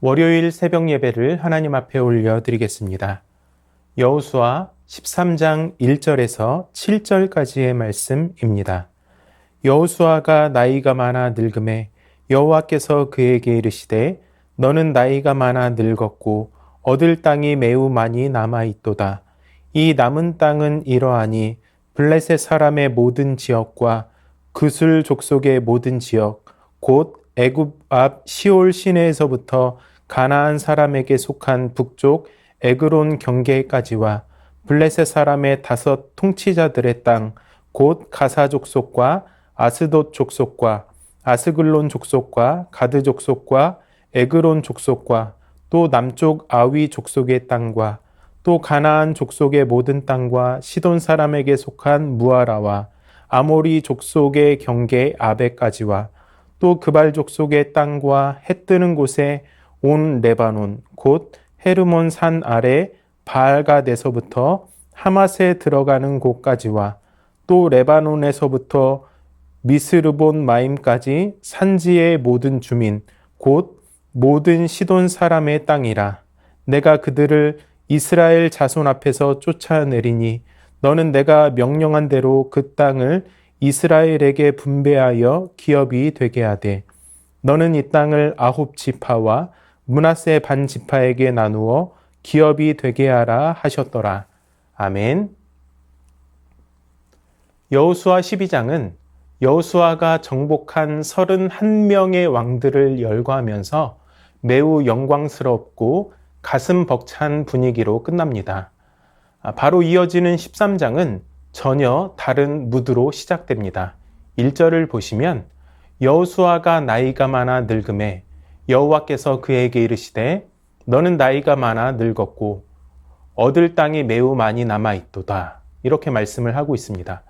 월요일 새벽 예배를 하나님 앞에 올려드리겠습니다. 여호수아 13장 1절에서 7절까지의 말씀입니다. 여호수아가 나이가 많아 늙음에 여호와께서 그에게 이르시되 너는 나이가 많아 늙었고 얻을 땅이 매우 많이 남아있도다. 이 남은 땅은 이러하니 블레셋 사람의 모든 지역과 그술 족속의 모든 지역 곧 애굽 앞 시올 시내에서부터 가나안 사람에게 속한 북쪽 에그론 경계까지와 블레셋 사람의 5 통치자들의 땅 곧 가사 족속과 아스돗 족속과 아스글론 족속과 가드 족속과 에그론 족속과 또 남쪽 아위 족속의 땅과 또 가나안 족속의 모든 땅과 시돈 사람에게 속한 무아라와 아모리 족속의 경계 아베까지와 또 그발 족속의 땅과 해 뜨는 곳에 온 레바논 곧 헤르몬 산 아래 바알갓에서부터 하맛에 들어가는 곳까지와 또 레바논에서부터 미스르본 마임까지 산지의 모든 주민 곧 모든 시돈 사람의 땅이라. 내가 그들을 이스라엘 자손 앞에서 쫓아내리니 너는 내가 명령한 대로 그 땅을 이스라엘에게 분배하여 기업이 되게 하되 너는 이 땅을 9 지파와 므낫세 반 지파에게 나누어 기업이 되게 하라 하셨더라. 아멘. 여호수아 12장은 여호수아가 정복한 31명의 왕들을 열거하면서 매우 영광스럽고 가슴 벅찬 분위기로 끝납니다. 바로 이어지는 13장은 전혀 다른 무드로 시작됩니다. 1절을 보시면 여호수아가 나이가 많아 늙음에 여호와께서 그에게 이르시되 너는 나이가 많아 늙었고 얻을 땅이 매우 많이 남아있도다. 이렇게 말씀을 하고 있습니다.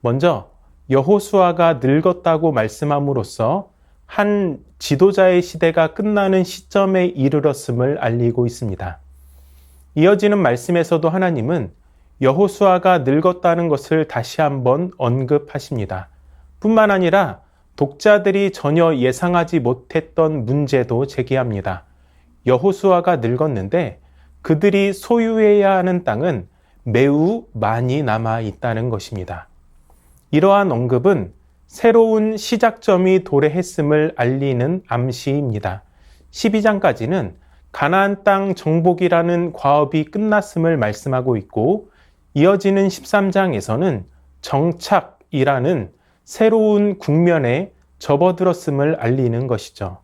먼저 여호수아가 늙었다고 말씀함으로써 한 지도자의 시대가 끝나는 시점에 이르렀음을 알리고 있습니다. 이어지는 말씀에서도 하나님은 여호수아가 늙었다는 것을 다시 한번 언급하십니다. 뿐만 아니라 독자들이 전혀 예상하지 못했던 문제도 제기합니다. 여호수아가 늙었는데 그들이 소유해야 하는 땅은 매우 많이 남아 있다는 것입니다. 이러한 언급은 새로운 시작점이 도래했음을 알리는 암시입니다. 12장까지는 가나안 땅 정복이라는 과업이 끝났음을 말씀하고 있고 이어지는 13장에서는 정착이라는 새로운 국면에 접어들었음을 알리는 것이죠.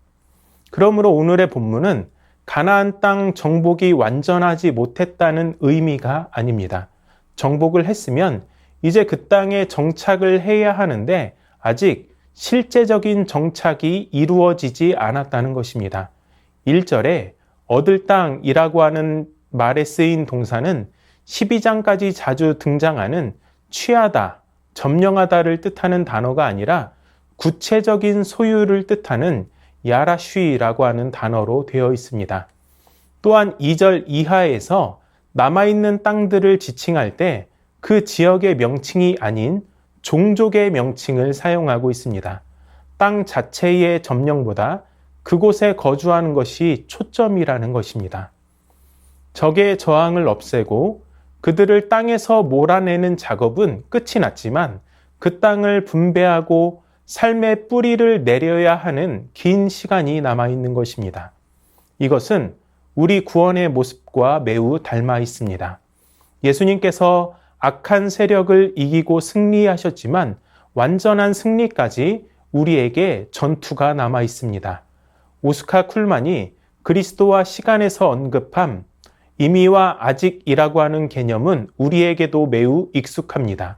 그러므로 오늘의 본문은 가나안 땅 정복이 완전하지 못했다는 의미가 아닙니다. 정복을 했으면 이제 그 땅에 정착을 해야 하는데 아직 실제적인 정착이 이루어지지 않았다는 것입니다. 1절에 얻을 땅이라고 하는 말에 쓰인 동사는 12장까지 자주 등장하는 취하다, 점령하다를 뜻하는 단어가 아니라 구체적인 소유를 뜻하는 야라쉬라고 하는 단어로 되어 있습니다. 또한 2절 이하에서 남아있는 땅들을 지칭할 때 그 지역의 명칭이 아닌 종족의 명칭을 사용하고 있습니다. 땅 자체의 점령보다 그곳에 거주하는 것이 초점이라는 것입니다. 적의 저항을 없애고 그들을 땅에서 몰아내는 작업은 끝이 났지만 그 땅을 분배하고 삶의 뿌리를 내려야 하는 긴 시간이 남아있는 것입니다. 이것은 우리 구원의 모습과 매우 닮아 있습니다. 예수님께서 악한 세력을 이기고 승리하셨지만 완전한 승리까지 우리에게 전투가 남아 있습니다. 오스카 쿨만이 그리스도와 시간에서 언급함 이미와 아직이라고 하는 개념은 우리에게도 매우 익숙합니다.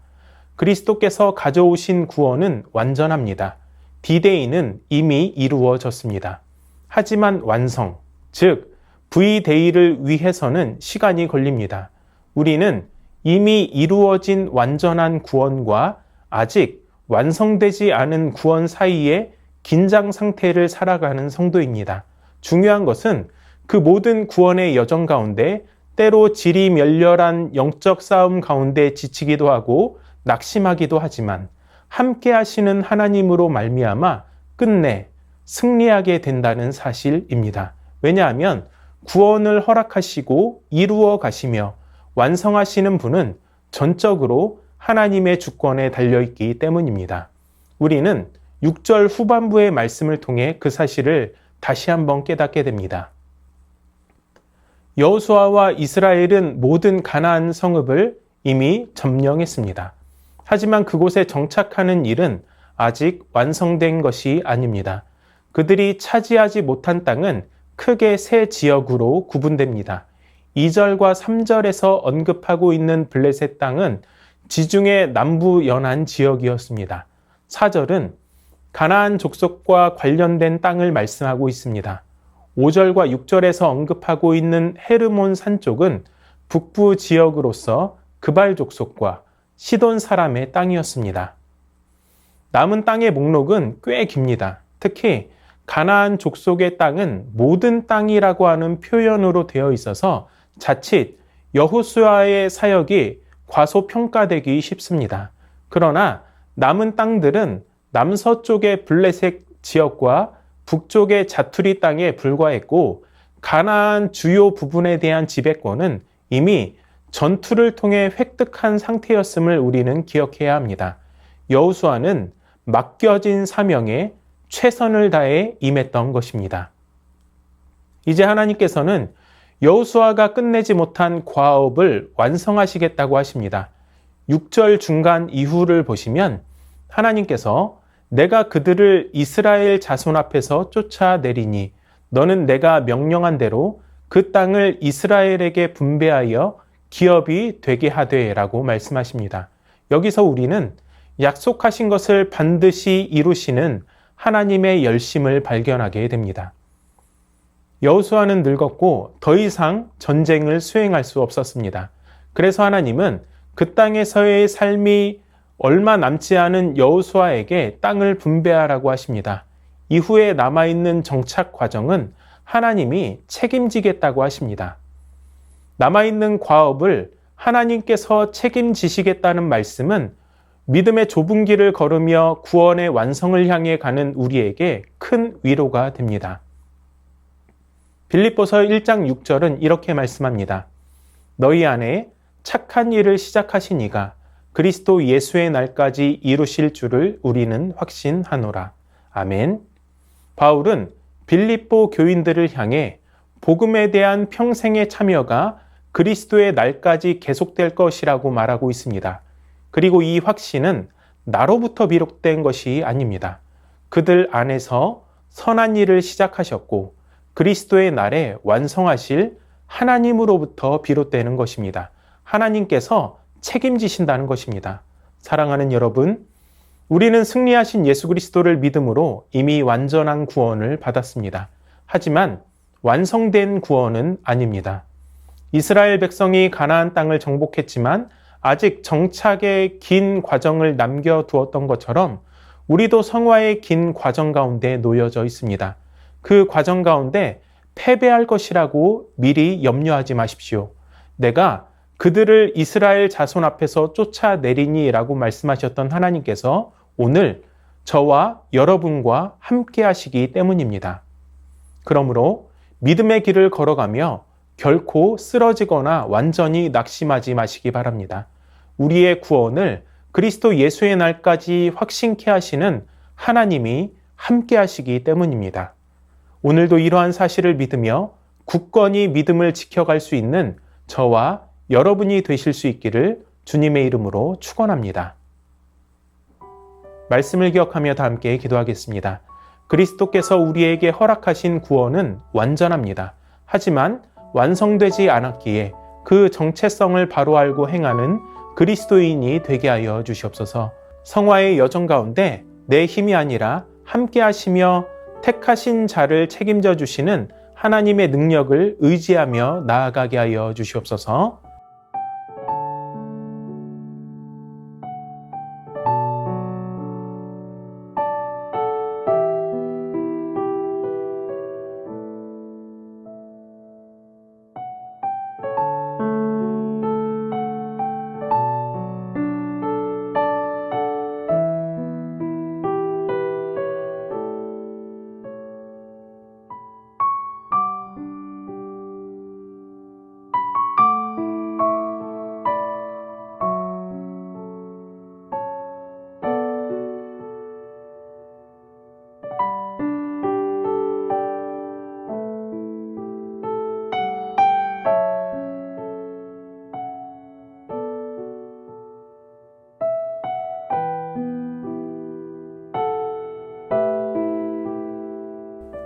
그리스도께서 가져오신 구원은 완전합니다. 디데이는 이미 이루어졌습니다. 하지만 완성, 즉 V-Day를 위해서는 시간이 걸립니다. 우리는 이미 이루어진 완전한 구원과 아직 완성되지 않은 구원 사이에 긴장 상태를 살아가는 성도입니다. 중요한 것은 그 모든 구원의 여정 가운데 때로 질이 멸렬한 영적 싸움 가운데 지치기도 하고 낙심하기도 하지만 함께 하시는 하나님으로 말미암아 끝내 승리하게 된다는 사실입니다. 왜냐하면 구원을 허락하시고 이루어 가시며 완성하시는 분은 전적으로 하나님의 주권에 달려있기 때문입니다. 우리는 6절 후반부의 말씀을 통해 그 사실을 다시 한번 깨닫게 됩니다. 여호수아와 이스라엘은 모든 가나안 성읍을 이미 점령했습니다. 하지만 그곳에 정착하는 일은 아직 완성된 것이 아닙니다. 그들이 차지하지 못한 땅은 크게 세 지역으로 구분됩니다. 2절과 3절에서 언급하고 있는 블레셋 땅은 지중해 남부 연안 지역이었습니다. 4절은 가나안 족속과 관련된 땅을 말씀하고 있습니다. 5절과 6절에서 언급하고 있는 헤르몬 산 쪽은 북부 지역으로서 그발 족속과 시돈 사람의 땅이었습니다. 남은 땅의 목록은 꽤 깁니다. 특히 가나안 족속의 땅은 모든 땅이라고 하는 표현으로 되어 있어서 자칫 여호수아의 사역이 과소평가되기 쉽습니다. 그러나 남은 땅들은 남서쪽의 블레셋 지역과 북쪽의 자투리 땅에 불과했고 가나안 주요 부분에 대한 지배권은 이미 전투를 통해 획득한 상태였음을 우리는 기억해야 합니다. 여호수아는 맡겨진 사명에 최선을 다해 임했던 것입니다. 이제 하나님께서는 여호수아가 끝내지 못한 과업을 완성하시겠다고 하십니다. 6절 중간 이후를 보시면 하나님께서 내가 그들을 이스라엘 자손 앞에서 쫓아내리니 너는 내가 명령한 대로 그 땅을 이스라엘에게 분배하여 기업이 되게 하되 라고 말씀하십니다. 여기서 우리는 약속하신 것을 반드시 이루시는 하나님의 열심을 발견하게 됩니다. 여호수아는 늙었고 더 이상 전쟁을 수행할 수 없었습니다. 그래서 하나님은 그 땅에서의 삶이 얼마 남지 않은 여호수아에게 땅을 분배하라고 하십니다. 이후에 남아있는 정착 과정은 하나님이 책임지겠다고 하십니다. 남아있는 과업을 하나님께서 책임지시겠다는 말씀은 믿음의 좁은 길을 걸으며 구원의 완성을 향해 가는 우리에게 큰 위로가 됩니다. 빌립보서 1장 6절은 이렇게 말씀합니다. 너희 안에 착한 일을 시작하신 이가 그리스도 예수의 날까지 이루실 줄을 우리는 확신하노라. 아멘. 바울은 빌립보 교인들을 향해 복음에 대한 평생의 참여가 그리스도의 날까지 계속될 것이라고 말하고 있습니다. 그리고 이 확신은 나로부터 비롯된 것이 아닙니다. 그들 안에서 선한 일을 시작하셨고 그리스도의 날에 완성하실 하나님으로부터 비롯되는 것입니다. 하나님께서 책임지신다는 것입니다. 사랑하는 여러분, 우리는 승리하신 예수 그리스도를 믿음으로 이미 완전한 구원을 받았습니다. 하지만 완성된 구원은 아닙니다. 이스라엘 백성이 가나안 땅을 정복했지만 아직 정착의 긴 과정을 남겨두었던 것처럼 우리도 성화의 긴 과정 가운데 놓여져 있습니다. 그 과정 가운데 패배할 것이라고 미리 염려하지 마십시오. 내가 그들을 이스라엘 자손 앞에서 쫓아내리니 라고 말씀하셨던 하나님께서 오늘 저와 여러분과 함께 하시기 때문입니다. 그러므로 믿음의 길을 걸어가며 결코 쓰러지거나 완전히 낙심하지 마시기 바랍니다. 우리의 구원을 그리스도 예수의 날까지 확신케 하시는 하나님이 함께 하시기 때문입니다. 오늘도 이러한 사실을 믿으며 굳건히 믿음을 지켜갈 수 있는 저와 여러분이 되실 수 있기를 주님의 이름으로 축원합니다. 말씀을 기억하며 다 함께 기도하겠습니다. 그리스도께서 우리에게 허락하신 구원은 완전합니다. 하지만 완성되지 않았기에 그 정체성을 바로 알고 행하는 그리스도인이 되게 하여 주시옵소서. 성화의 여정 가운데 내 힘이 아니라 함께 하시며 택하신 자를 책임져 주시는 하나님의 능력을 의지하며 나아가게 하여 주시옵소서.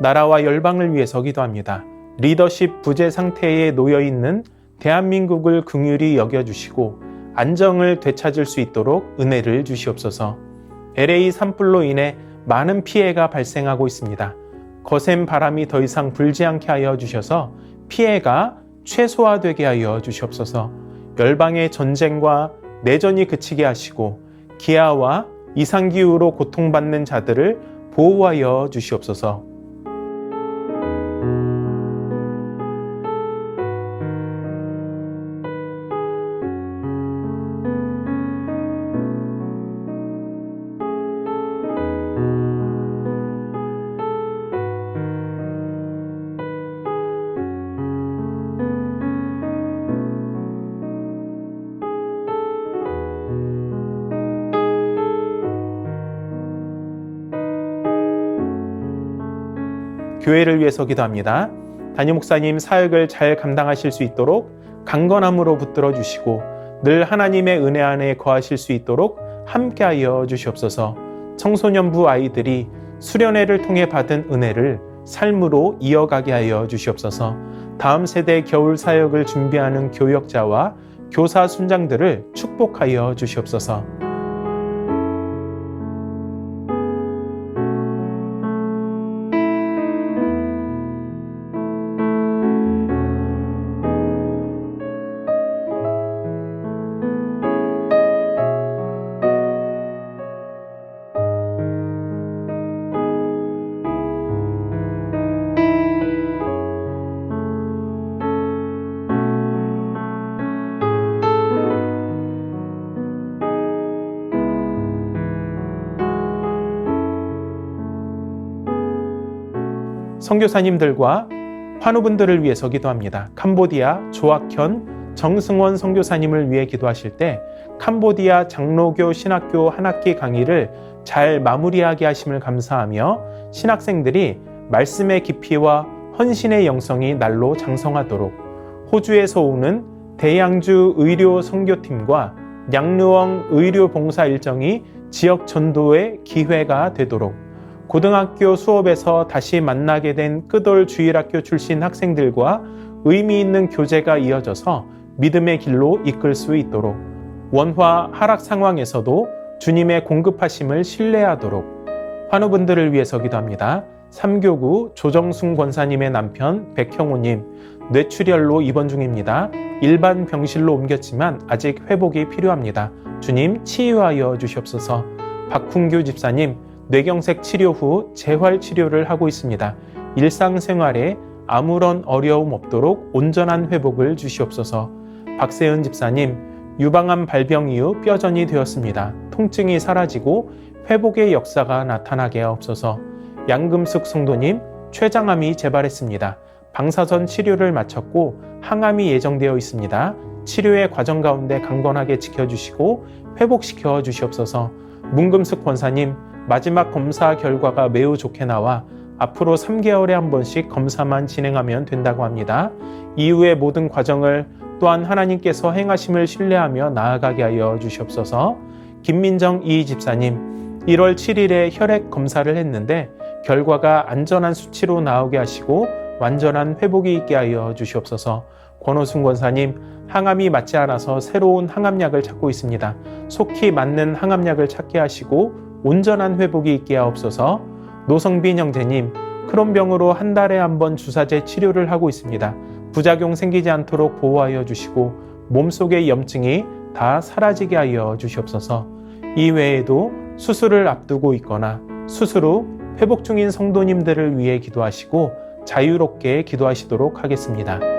나라와 열방을 위해서 기도합니다. 리더십 부재 상태에 놓여 있는 대한민국을 긍휼히 여겨주시고 안정을 되찾을 수 있도록 은혜를 주시옵소서. LA 산불로 인해 많은 피해가 발생하고 있습니다. 거센 바람이 더 이상 불지 않게 하여 주셔서 피해가 최소화되게 하여 주시옵소서. 열방의 전쟁과 내전이 그치게 하시고 기아와 이상기후로 고통받는 자들을 보호하여 주시옵소서. 교회를 위해서 기도합니다. 담임 목사님 사역을 잘 감당하실 수 있도록 강건함으로 붙들어 주시고 늘 하나님의 은혜 안에 거하실 수 있도록 함께하여 주시옵소서. 청소년부 아이들이 수련회를 통해 받은 은혜를 삶으로 이어가게 하여 주시옵소서. 다음 세대 겨울 사역을 준비하는 교역자와 교사 순장들을 축복하여 주시옵소서. 선교사님들과 환우분들을 위해서 기도합니다. 캄보디아 조학현, 정승원 선교사님을 위해 기도하실 때 캄보디아 장로교 신학교 한 학기 강의를 잘 마무리하게 하심을 감사하며 신학생들이 말씀의 깊이와 헌신의 영성이 날로 장성하도록 호주에서 오는 대양주 의료 선교팀과 냥르웡 의료 봉사 일정이 지역 전도의 기회가 되도록 고등학교 수업에서 다시 만나게 된 끄돌 주일학교 출신 학생들과 의미 있는 교제가 이어져서 믿음의 길로 이끌 수 있도록 원화 하락 상황에서도 주님의 공급하심을 신뢰하도록 환우분들을 위해서 기도합니다. 3교구 조정순 권사님의 남편 백형우님 뇌출혈로 입원 중입니다. 일반 병실로 옮겼지만 아직 회복이 필요합니다. 주님 치유하여 주시옵소서. 박훈규 집사님 뇌경색 치료 후 재활 치료를 하고 있습니다. 일상생활에 아무런 어려움 없도록 온전한 회복을 주시옵소서. 박세은 집사님 유방암 발병 이후 뼈전이 되었습니다. 통증이 사라지고 회복의 역사가 나타나게 하옵소서. 양금숙 성도님 췌장암이 재발했습니다. 방사선 치료를 마쳤고 항암이 예정되어 있습니다. 치료의 과정 가운데 강건하게 지켜주시고 회복시켜 주시옵소서. 문금숙 권사님 마지막 검사 결과가 매우 좋게 나와 앞으로 3개월에 한 번씩 검사만 진행하면 된다고 합니다. 이후의 모든 과정을 또한 하나님께서 행하심을 신뢰하며 나아가게 하여 주시옵소서. 김민정 이 집사님 1월 7일에 혈액 검사를 했는데 결과가 안전한 수치로 나오게 하시고 완전한 회복이 있게 하여 주시옵소서. 권호순 권사님 항암이 맞지 않아서 새로운 항암약을 찾고 있습니다. 속히 맞는 항암약을 찾게 하시고 온전한 회복이 있게 하옵소서. 노성빈 형제님 크론병으로 한 달에 한 번 주사제 치료를 하고 있습니다. 부작용 생기지 않도록 보호하여 주시고 몸속의 염증이 다 사라지게 하여 주시옵소서. 이외에도 수술을 앞두고 있거나 수술 후 회복 중인 성도님들을 위해 기도하시고 자유롭게 기도하시도록 하겠습니다.